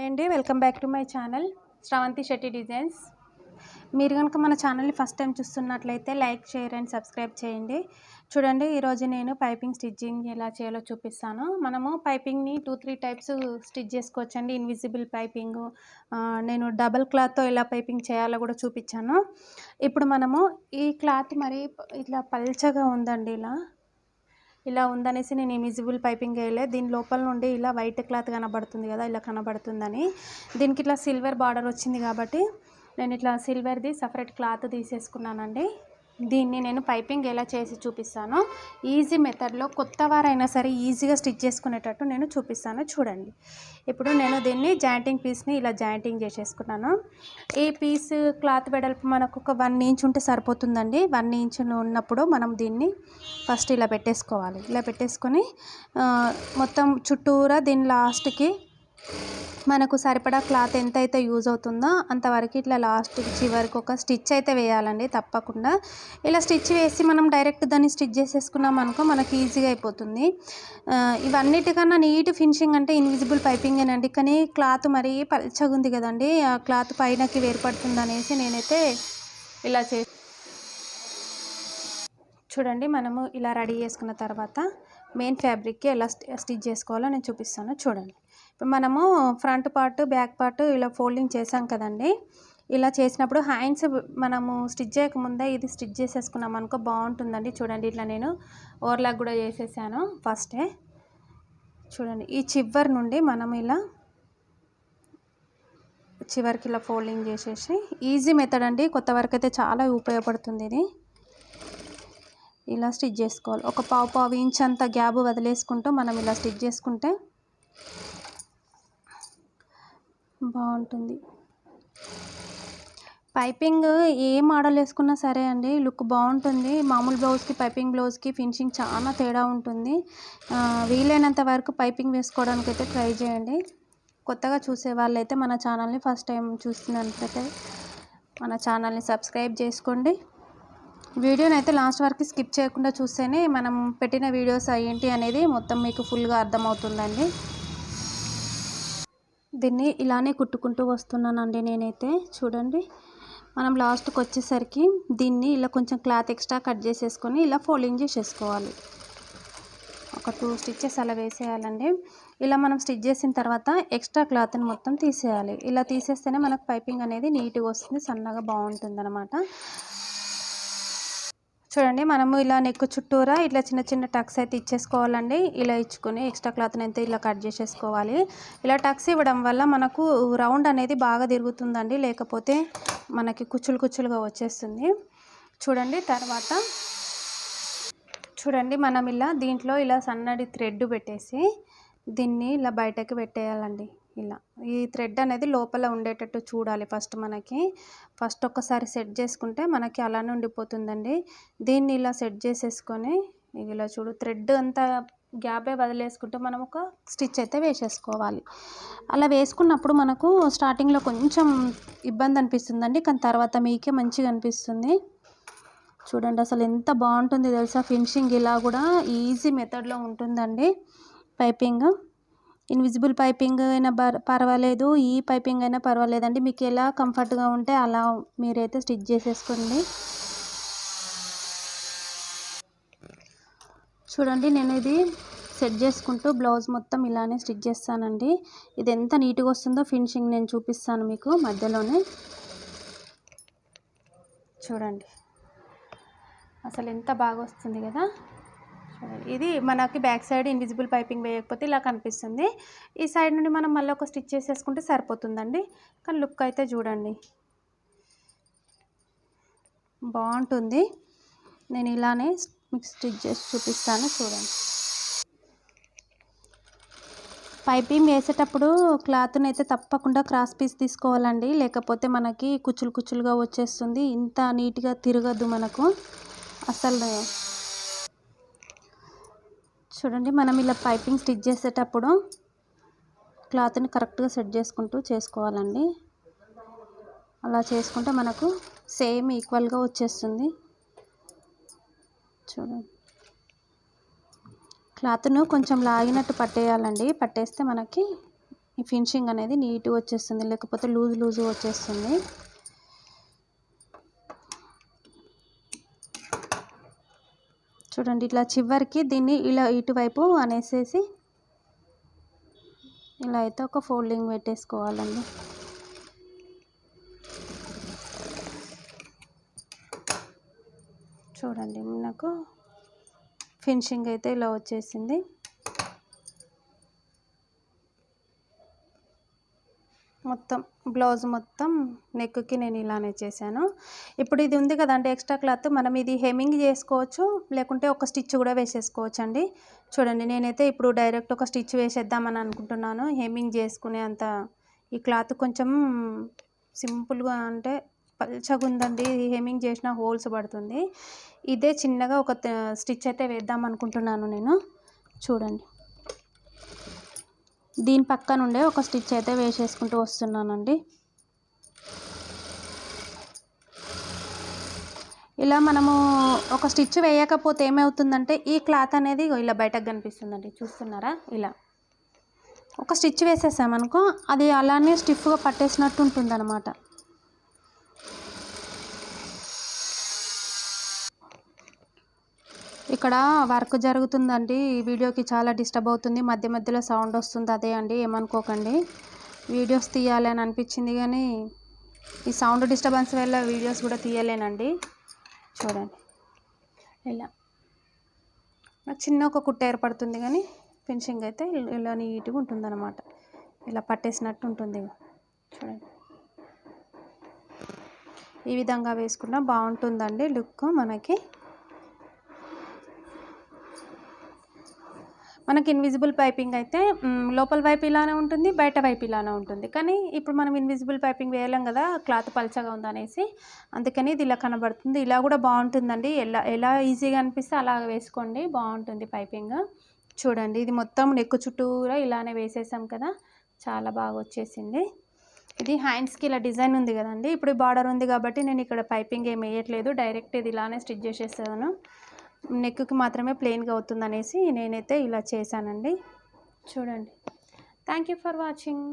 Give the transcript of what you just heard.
Hi అండి, welcome back to my channel Sravanthi Shetty designs. మీరు కనుక మన ఛానల్ని ఫస్ట్ టైం చూస్తున్నట్లయితే లైక్, షేర్ అండ్ సబ్స్క్రైబ్ చేయండి. చూడండి, ఈరోజు నేను పైపింగ్ స్టిచ్చింగ్ ఎలా చేయాలో చూపిస్తాను. మనము పైపింగ్ని 2-3 టైప్స్ స్టిచ్ చేసుకోవచ్చండి. ఇన్విజిబుల్ పైపింగ్, నేను డబల్ క్లాత్తో ఎలా పైపింగ్ చేయాలో కూడా చూపించాను. ఇప్పుడు మనము ఈ క్లాత్ మరి ఇట్లా పల్చగా ఉందండి, ఇలా ఉందనేసి నేను ఇన్విజిబుల్ పైపింగ్ వేయలేదు. దీని లోపల నుండి ఇలా వైట్ క్లాత్ కనబడుతుంది కదా, ఇలా కనబడుతుందని. దీనికి ఇట్లా సిల్వర్ బార్డర్ వచ్చింది కాబట్టి నేను ఇట్లా సిల్వర్ది సపరేట్ క్లాత్ తీసేసుకున్నానండి. దీన్ని నేను పైపింగ్ ఎలా చేసి చూపిస్తాను. ఈజీ మెథడ్లో కొత్త వారైనా సరే ఈజీగా స్టిచ్ చేసుకునేటట్టు నేను చూపిస్తాను. చూడండి, ఇప్పుడు నేను దీన్ని జాయింటింగ్ పీస్ని ఇలా జాయింటింగ్ చేసేసుకున్నాను. ఈ పీస్ క్లాత్ వెడల్పు మనకు ఒక 1 ఇంచ్ ఉంటే సరిపోతుందండి. 1 ఇంచ్ ఉన్నప్పుడు మనం దీన్ని ఫస్ట్ ఇలా పెట్టేసుకోవాలి. ఇలా పెట్టేసుకొని మొత్తం చుట్టూరా దీని లాస్ట్కి మనకు సరిపడా క్లాత్ ఎంతైతే యూజ్ అవుతుందో అంతవరకు ఇట్లా లాస్ట్కి చివరికి ఒక స్టిచ్ అయితే వేయాలండి తప్పకుండా. ఇలా స్టిచ్ వేసి మనం డైరెక్ట్ దాన్ని స్టిచ్ చేసేసుకున్నాం అనుకో మనకి ఈజీగా అయిపోతుంది. ఇవన్నిటికన్నా నీట్ ఫినిషింగ్ అంటే ఇన్విజిబుల్ పైపింగేనండి. కానీ క్లాత్ మరీ పల్చగా ఉంది కదండి, ఆ క్లాత్ పైనకి వేరుపడుతుంది అనేసి నేనైతే ఇలా చూడండి, మనము ఇలా రెడీ చేసుకున్న తర్వాత మెయిన్ ఫ్యాబ్రిక్కి ఎలా స్టిచ్ చేసుకోవాలో నేను చూపిస్తాను. చూడండి, ఇప్పుడు మనము ఫ్రంట్ పార్ట్, బ్యాక్ పార్ట్ ఇలా ఫోల్డింగ్ చేసాం కదండి. ఇలా చేసినప్పుడు హ్యాండ్స్ మనము స్టిచ్ చేయకముందే ఇది స్టిచ్ చేసేసుకున్నాం అనుకో బాగుంటుందండి. చూడండి, ఇట్లా నేను ఓవర్లాక్ కూడా చేసేసాను ఫస్టే. చూడండి, ఈ చివరి నుండి మనం ఇలా చివరికి ఇలా ఫోల్డింగ్ చేసేసి, ఈజీ మెథడ్ అండి, కొత్త వరకు అయితే చాలా ఉపయోగపడుతుంది ఇది. ఇలా స్టిచ్ చేసుకోవాలి. ఒక పావు ఇంచ్ అంత గ్యాప్ వదిలేసుకుంటూ మనం ఇలా స్టిచ్ చేసుకుంటే బాగుంటుంది. పైపింగ్ ఏ మోడల్ వేసుకున్నా సరే అండి లుక్ బాగుంటుంది. మామూలు బ్లౌజ్కి పైపింగ్ బ్లౌజ్కి ఫినిషింగ్ చాలా తేడా ఉంటుంది. వీలైనంత వరకు పైపింగ్ వేసుకోవడానికి అయితే ట్రై చేయండి. కొత్తగా చూసే వాళ్ళైతే మన ఛానల్ని ఫస్ట్ టైం చూస్తున్నట్లయితే మన ఛానల్ని సబ్స్క్రైబ్ చేసుకోండి. వీడియోని అయితే లాస్ట్ వరకు స్కిప్ చేయకుండా చూస్తేనే మనం పెట్టిన వీడియోస్ ఏంటి అనేది మొత్తం మీకు ఫుల్గా అర్థమవుతుందండి. దీన్ని ఇలానే కుట్టుకుంటూ వస్తున్నానండి నేనైతే. చూడండి, మనం లాస్ట్కి వచ్చేసరికి దీన్ని ఇలా కొంచెం క్లాత్ ఎక్స్ట్రా కట్ చేసేసుకొని ఇలా ఫోల్డింగ్ చేసేసుకోవాలి. ఒక 2 స్టిచ్చెస్ అలా వేసేయాలండి. ఇలా మనం స్టిచ్ చేసిన తర్వాత ఎక్స్ట్రా క్లాత్ని మొత్తం తీసేయాలి. ఇలా తీసేస్తేనే మనకు పైపింగ్ అనేది నీట్గా వస్తుంది, సన్నగా బాగుంటుంది అన్నమాట. చూడండి, మనము ఇలా నెక్ చుట్టూరా ఇట్లా చిన్న చిన్న టక్స్ అయితే ఇచ్చేసుకోవాలండి. ఇలా ఇచ్చుకొని ఎక్స్ట్రా క్లాత్ని అయితే ఇలా కట్ చేసేసుకోవాలి. ఇలా టక్స్ ఇవ్వడం వల్ల మనకు రౌండ్ అనేది బాగా తిరుగుతుందండి, లేకపోతే మనకి కుచ్చులుగా వచ్చేస్తుంది. చూడండి, తర్వాత చూడండి, మనం ఇలా దీంట్లో ఇలా సన్నటి థ్రెడ్ పెట్టేసి దీన్ని ఇలా బయటకి పెట్టేయాలండి. ఇలా ఈ థ్రెడ్ అనేది లోపల ఉండేటట్టు చూడాలి. ఫస్ట్ ఒక్కసారి సెట్ చేసుకుంటే మనకి అలానే ఉండిపోతుందండి. దీన్ని ఇలా సెట్ చేసేసుకొని ఇలా చూడు, థ్రెడ్ అంతా గ్యాపే వదిలేసుకుంటే మనం ఒక స్టిచ్ అయితే వేసేసుకోవాలి. అలా వేసుకున్నప్పుడు మనకు స్టార్టింగ్లో కొంచెం ఇబ్బంది అనిపిస్తుందండి, కానీ తర్వాత మీకే మంచిగా అనిపిస్తుంది. చూడండి, అసలు ఎంత బాగుంటుంది తెలుసా ఫినిషింగ్. ఇలా కూడా ఈజీ మెథడ్లో ఉంటుందండి పైపింగ్. ఇన్విజిబుల్ పైపింగ్ అయినా పర్వాలేదు, ఈ పైపింగ్ అయినా పర్వాలేదండి. మీకు ఎలా కంఫర్ట్గా ఉంటే అలా మీరైతే స్టిచ్ చేసేసుకోండి. చూడండి, నేను ఇది సెట్ చేసుకుంటూ బ్లౌజ్ మొత్తం ఇలానే స్టిచ్ చేస్తానండి. ఇది ఎంత నీట్గా వస్తుందో ఫినిషింగ్ నేను చూపిస్తాను మీకు మధ్యలోనే. చూడండి, అసలు ఎంత బాగా వస్తుంది కదా. ఇది మనకి బ్యాక్ సైడ్ ఇన్విజిబుల్ పైపింగ్ వేయకపోతే ఇలా కనిపిస్తుంది. ఈ సైడ్ నుండి మనం మళ్ళీ ఒక స్టిచ్ చేసేసుకుంటే సరిపోతుందండి. కానీ లుక్ అయితే చూడండి బాగుంటుంది. నేను ఇలానే మీకు స్టిచ్ చేసి చూపిస్తాను. చూడండి, పైపింగ్ వేసేటప్పుడు క్లాత్ని అయితే తప్పకుండా క్రాస్ పీస్ తీసుకోవాలండి, లేకపోతే మనకి కుచ్చులుగా వచ్చేస్తుంది. ఇంత నీట్గా తిరగద్దు మనకు అసలు. చూడండి, మనం ఇలా పైపింగ్ స్టిచ్ చేసేటప్పుడు క్లాత్ని కరెక్ట్గా సెట్ చేసుకుంటూ చేసుకోవాలండి. అలా చేసుకుంటే మనకు సేమ్ ఈక్వల్గా వచ్చేస్తుంది. చూడండి, క్లాత్ను కొంచెం లాగినట్టు పట్టేయాలండి. పట్టేస్తే మనకి ఈ ఫినిషింగ్ అనేది నీట్గా వచ్చేస్తుంది, లేకపోతే లూజ్ వచ్చేస్తుంది. చూడండి, ఇట్లా చివరికి దీన్ని ఇలా ఇటువైపు అనేసేసి ఇలా అయితే ఒక ఫోల్డింగ్ పెట్టేసుకోవాలండి. చూడండి, నాకు ఫినిషింగ్ అయితే ఇలా వచ్చేసింది. మొత్తం బ్లౌజ్ మొత్తం నెక్కి నేను ఇలానే చేశాను. ఇప్పుడు ఇది ఉంది కదండి ఎక్స్ట్రా క్లాత్, మనం ఇది హెమ్మింగ్ చేసుకోవచ్చు, లేకుంటే ఒక స్టిచ్ కూడా వేసేసుకోవచ్చు అండి. చూడండి, నేనైతే ఇప్పుడు డైరెక్ట్ ఒక స్టిచ్ వేసేద్దామని అనుకుంటున్నాను. హెమ్మింగ్ చేసుకునే అంత ఈ క్లాత్ కొంచెం సింపుల్గా అంటే పల్చగా ఉందండి. హెమ్మింగ్ చేసిన హోల్స్ పడుతుంది. ఇదే చిన్నగా ఒక స్టిచ్ అయితే వేద్దాం అనుకుంటున్నాను నేను. చూడండి, దీని పక్క నుండే ఒక స్టిచ్ అయితే వేసేసుకుంటూ వస్తున్నానండి. ఇలా మనము ఒక స్టిచ్ వేయకపోతే ఏమవుతుందంటే ఈ క్లాత్ అనేది ఇలా బయటకు కనిపిస్తుందండి. చూస్తున్నారా? ఇలా ఒక స్టిచ్ వేసేసామనుకో అది అలానే స్టిఫ్గా పట్టేసినట్టు ఉంటుందన్నమాట. ఇక్కడ వర్క్ జరుగుతుందండి. ఈ వీడియోకి చాలా డిస్టర్బ్ అవుతుంది, మధ్య మధ్యలో సౌండ్ వస్తుంది. అదే అండి, ఏమనుకోకండి. వీడియోస్ తీయాలి అని అనిపించింది కానీ ఈ సౌండ్ డిస్టర్బెన్స్ వల్ల వీడియోస్ కూడా తీయలేనండి. చూడండి, ఇలా నాకు చిన్న ఒక కుట్ట ఏర్పడుతుంది కానీ ఫినిషింగ్ అయితే ఇలా నీట్గా ఉంటుందన్నమాట. ఇలా పట్టేసినట్టు ఉంటుంది. చూడండి, ఈ విధంగా వేసుకున్నా బాగుంటుందండి లుక్. మనకి ఇన్విజిబుల్ పైపింగ్ అయితే లోపల వైపు ఇలానే ఉంటుంది, బయట వైపు ఇలానే ఉంటుంది. కానీ ఇప్పుడు మనం ఇన్విజిబుల్ పైపింగ్ వేయలేం కదా, క్లాత్ పల్చగా ఉందనేసి, అందుకని ఇది ఇలా కనబడుతుంది. ఇలా కూడా బాగుంటుందండి. ఎలా ఈజీగా అనిపిస్తే అలా వేసుకోండి, బాగుంటుంది పైపింగ్. చూడండి, ఇది మొత్తం నెక్ చుట్టూరా ఇలానే వేసేసాం కదా, చాలా బాగా వచ్చేసింది. ఇది హ్యాండ్స్కి ఇలా డిజైన్ ఉంది కదండి. ఇప్పుడు బార్డర్ ఉంది కాబట్టి నేను ఇక్కడ పైపింగ్ ఏమి వేయట్లేదు, డైరెక్ట్ ఇది ఇలానే స్టిచ్ చేసేస్తాను. నెక్కి మాత్రమే ప్లెయిన్గా అవుతుంది అనేసి నేనైతే ఇలా చేశానండి. చూడండి, థ్యాంక్ యూ ఫర్ వాచింగ్.